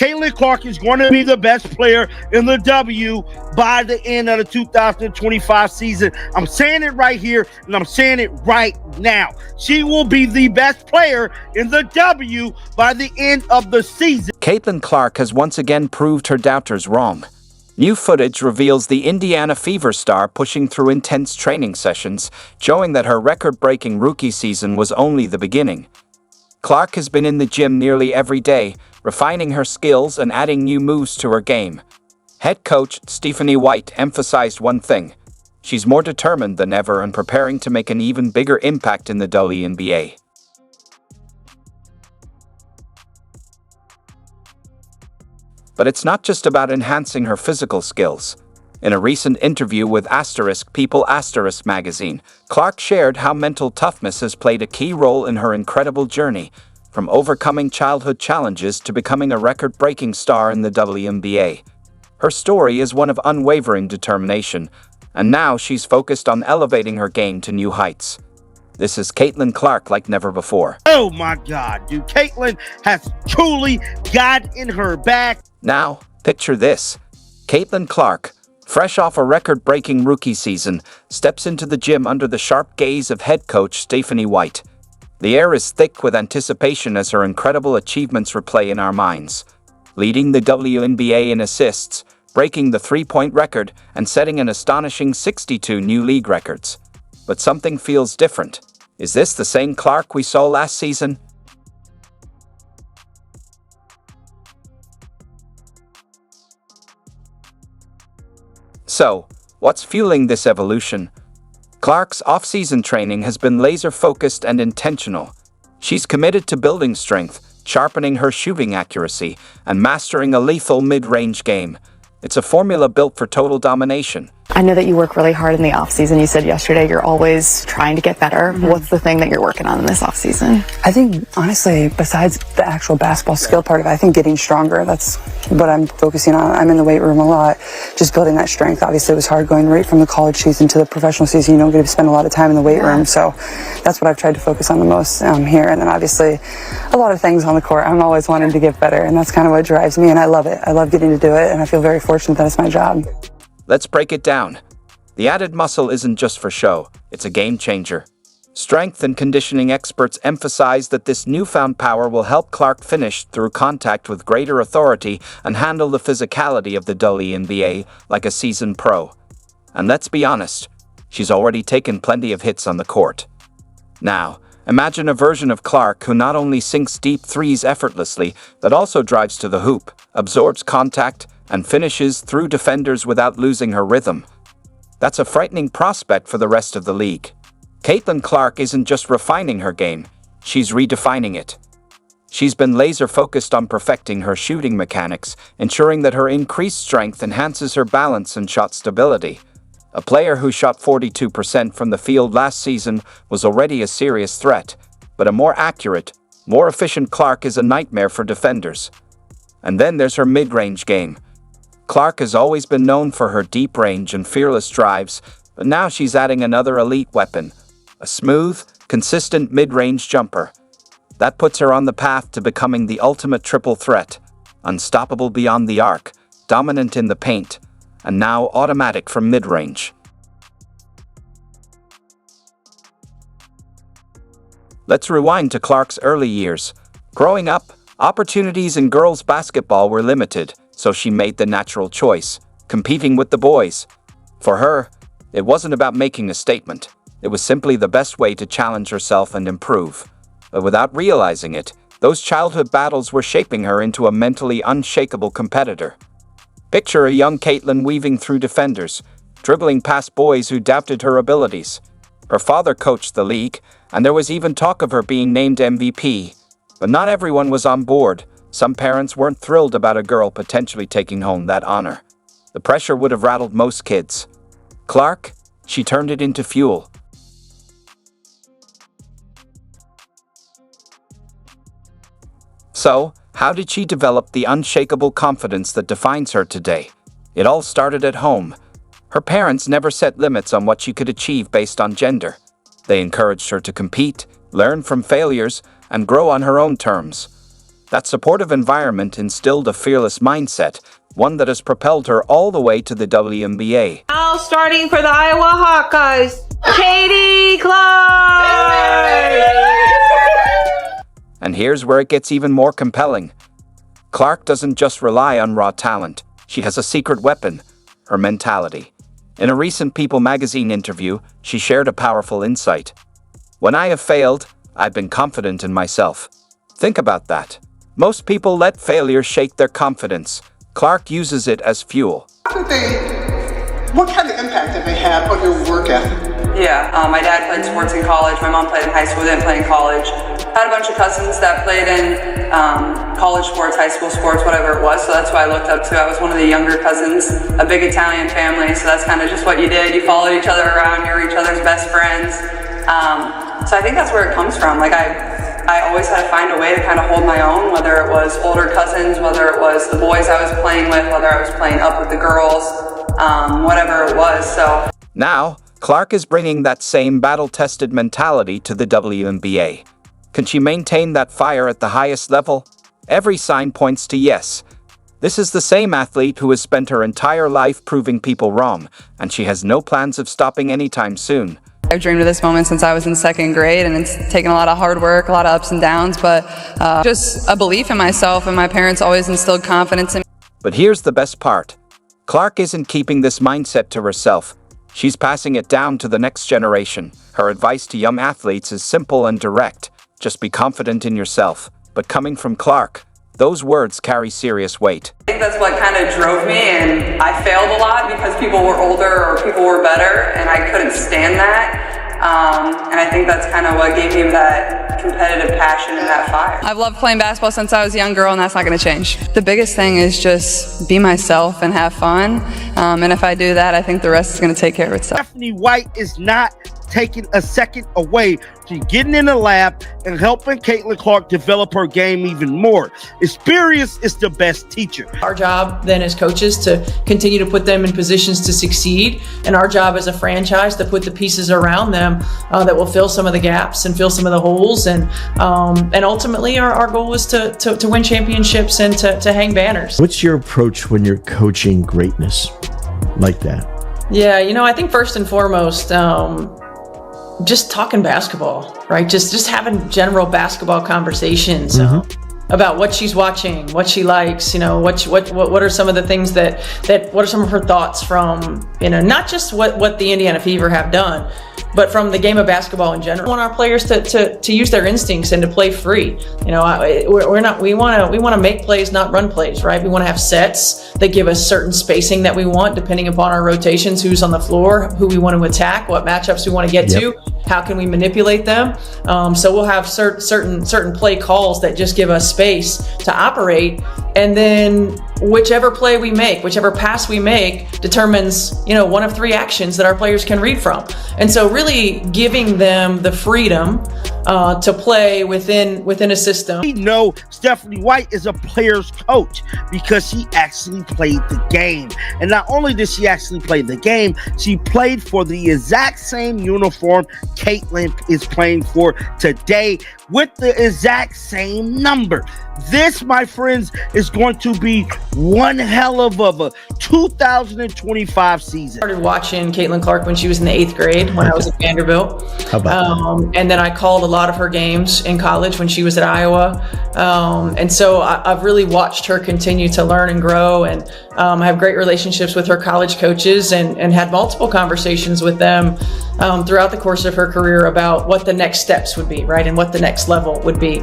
Caitlin Clark is going to be the best player in the W by the end of the 2025 season. I'm saying it right here, and I'm saying it right now. She will be the best player in the W by the end of the season. Caitlin Clark has once again proved her doubters wrong. New footage reveals the Indiana Fever star pushing through intense training sessions, showing that her record-breaking rookie season was only the beginning. Clark has been in the gym nearly every day, refining her skills and adding new moves to her game. Head coach Stephanie White emphasized one thing: she's more determined than ever and preparing to make an even bigger impact in the WNBA. But it's not just about enhancing her physical skills. In a recent interview with People magazine, Clark shared how mental toughness has played a key role in her incredible journey, from overcoming childhood challenges to becoming a record-breaking star in the WNBA. Her story is one of unwavering determination, and now she's focused on elevating her game to new heights. This is Caitlin Clark like never before. Oh my God, dude. Caitlin has truly got in her back. Now, picture this. Caitlin Clark, fresh off a record-breaking rookie season, steps into the gym under the sharp gaze of head coach Stephanie White. The air is thick with anticipation as her incredible achievements replay in our minds. Leading the WNBA in assists, breaking the three-point record, and setting an astonishing 62 new league records. But something feels different. Is this the same Clark we saw last season? So, what's fueling this evolution? Clark's off-season training has been laser-focused and intentional. She's committed to building strength, sharpening her shooting accuracy, and mastering a lethal mid-range game. It's a formula built for total domination. I know that you work really hard in the off season. You said yesterday you're always trying to get better. Mm-hmm. What's the thing that you're working on in this off season? I think, honestly, besides the actual basketball skill part of it, I think getting stronger, that's what I'm focusing on. I'm in the weight room a lot, just building that strength. Obviously, it was hard going right from the college season to the professional season. You don't get to spend a lot of time in the weight room, so that's what I've tried to focus on the most here. And then obviously, a lot of things on the court. I'm always wanting to get better, and that's kind of what drives me, and I love it. I love getting to do it, and I feel very fortunate that it's my job. Let's break it down. The added muscle isn't just for show, it's a game changer. Strength and conditioning experts emphasize that this newfound power will help Clark finish through contact with greater authority and handle the physicality of the WNBA like a seasoned pro. And let's be honest, she's already taken plenty of hits on the court. Now, imagine a version of Clark who not only sinks deep threes effortlessly, but also drives to the hoop, absorbs contact, and finishes through defenders without losing her rhythm. That's a frightening prospect for the rest of the league. Caitlin Clark isn't just refining her game, she's redefining it. She's been laser-focused on perfecting her shooting mechanics, ensuring that her increased strength enhances her balance and shot stability. A player who shot 42% from the field last season was already a serious threat, but a more accurate, more efficient Clark is a nightmare for defenders. And then there's her mid-range game. Clark has always been known for her deep range and fearless drives, but now she's adding another elite weapon, a smooth, consistent mid-range jumper. That puts her on the path to becoming the ultimate triple threat, unstoppable beyond the arc, dominant in the paint, and now automatic from mid-range. Let's rewind to Clark's early years. Growing up, opportunities in girls' basketball were limited, so she made the natural choice, competing with the boys. For her, it wasn't about making a statement. It was simply the best way to challenge herself and improve. But without realizing it, those childhood battles were shaping her into a mentally unshakable competitor. Picture a young Caitlin weaving through defenders, dribbling past boys who doubted her abilities. Her father coached the league, and there was even talk of her being named MVP. But not everyone was on board. Some parents weren't thrilled about a girl potentially taking home that honor. The pressure would have rattled most kids. Clark, she turned it into fuel. So, how did she develop the unshakable confidence that defines her today? It all started at home. Her parents never set limits on what she could achieve based on gender. They encouraged her to compete, learn from failures, and grow on her own terms. That supportive environment instilled a fearless mindset, one that has propelled her all the way to the WNBA. Now starting for the Iowa Hawkeyes, Katie Clark! And here's where it gets even more compelling. Clark doesn't just rely on raw talent. She has a secret weapon, her mentality. In a recent People magazine interview, she shared a powerful insight. "When I have failed, I've been confident in myself." Think about that. Most people let failure shake their confidence. Clark uses it as fuel. What kind of impact have they had on your work ethic? Yeah, my dad played sports in college. My mom played in high school, didn't play in college. Had a bunch of cousins that played in college sports, high school sports, whatever it was. So that's who I looked up to. I was one of the younger cousins, a big Italian family. So that's kind of just what you did. You followed each other around. You were each other's best friends. So I think that's where it comes from. Like I always had to find a way to kind of hold my own, whether it was older cousins, whether it was the boys I was playing with, whether I was playing up with the girls, whatever it was. So now, Clark is bringing that same battle-tested mentality to the WNBA. Can she maintain that fire at the highest level? Every sign points to yes. This is the same athlete who has spent her entire life proving people wrong, and she has no plans of stopping anytime soon. I've dreamed of this moment since I was in second grade, and it's taken a lot of hard work, a lot of ups and downs, but just a belief in myself, and my parents always instilled confidence in me. But here's the best part. Clark isn't keeping this mindset to herself. She's passing it down to the next generation. Her advice to young athletes is simple and direct. Just be confident in yourself. But coming from Clark, those words carry serious weight. I think that's what kind of drove me, and I failed a lot because people were older or people were better, and I couldn't stand that. And I think that's kind of what gave me that competitive passion and that fire. I've loved playing basketball since I was a young girl, and that's not going to change. The biggest thing is just be myself and have fun. And if I do that, I think the rest is going to take care of itself. Stephanie White is not taking a second away from getting in the lab and helping Caitlin Clark develop her game even more. Experience is the best teacher. Our job then as coaches to continue to put them in positions to succeed, and our job as a franchise to put the pieces around them that will fill some of the gaps and fill some of the holes, and ultimately our goal is to win championships and to hang banners. What's your approach when you're coaching greatness like that? Yeah, I think first and foremost, just talking basketball, right? Just having general basketball conversations about what she's watching, what she likes, what are some of the things that what are some of her thoughts from, not just what the Indiana Fever have done, but from the game of basketball in general. We want our players to use their instincts and to play free. We want to make plays, not run plays, right? We want to have sets that give us certain spacing that we want, depending upon our rotations, who's on the floor, who we want to attack, what matchups we want to get to, how can we manipulate them. So we'll have certain play calls that just give us space to operate, and then whichever play we make, whichever pass we make determines, one of three actions that our players can read from. And so really giving them the freedom to play within a system. We know Stephanie White is a player's coach because she actually played the game. And not only did she actually play the game, she played for the exact same uniform Caitlin is playing for today with the exact same number. This, my friends, is going to be one hell of a 2025 season. I started watching Caitlin Clark when she was in the 8th grade when I was at Vanderbilt. How about that? And then I called a lot of her games in college when she was at Iowa. And so I've really watched her continue to learn and grow, and I have great relationships with her college coaches and had multiple conversations with them throughout the course of her career about what the next steps would be, right? And what the next level would be.